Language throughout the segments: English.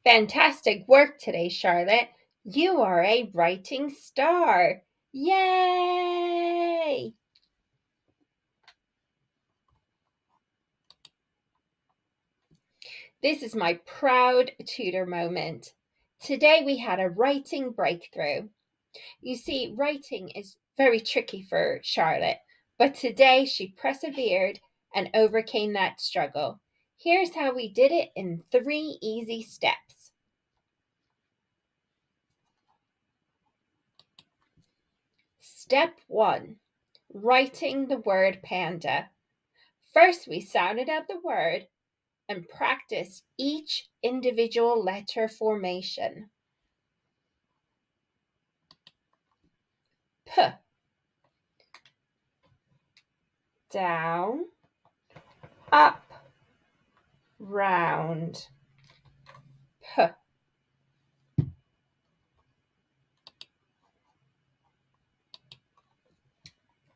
Fantastic work today, Charlotte. You are a writing star. Yay! This is my proud tutor moment. Today we had a writing breakthrough. You see, writing is very tricky for Charlotte, but today she persevered and overcame that struggle. Here's how we did it in 3 easy steps. Step 1, writing the word panda. First, we sounded out the word and practiced each individual letter formation. P, down, up, round. P.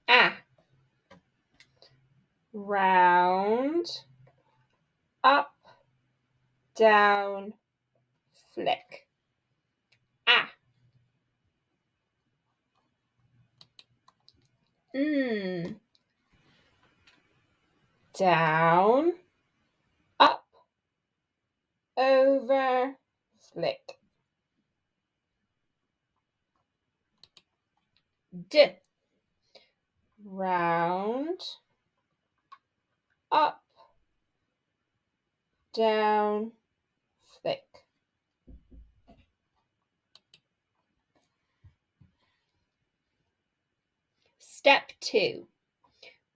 A, round, up, down, flick. A. Down, up, over, flick. D, round, up, down, flick. Step 2,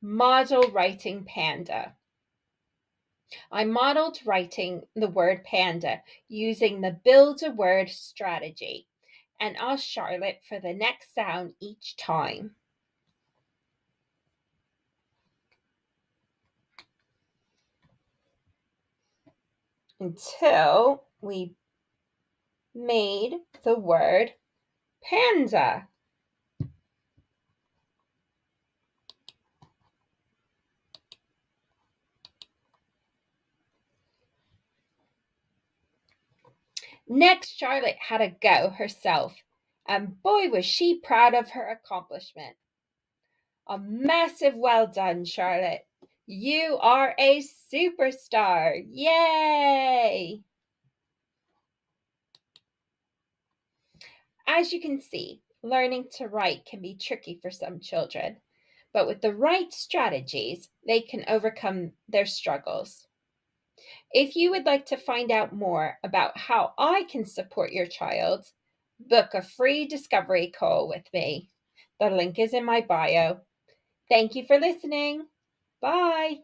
model writing panda. I modeled writing the word panda using the build a word strategy and asked Charlotte for the next sound each time. Until we made the word panda. Next, Charlotte had a go herself, and boy was she proud of her accomplishment. A massive well done, Charlotte. You are a superstar. Yay! As you can see, learning to write can be tricky for some children, but with the right strategies, they can overcome their struggles. If you would like to find out more about how I can support your child, book a free discovery call with me. The link is in my bio. Thank you for listening. Bye.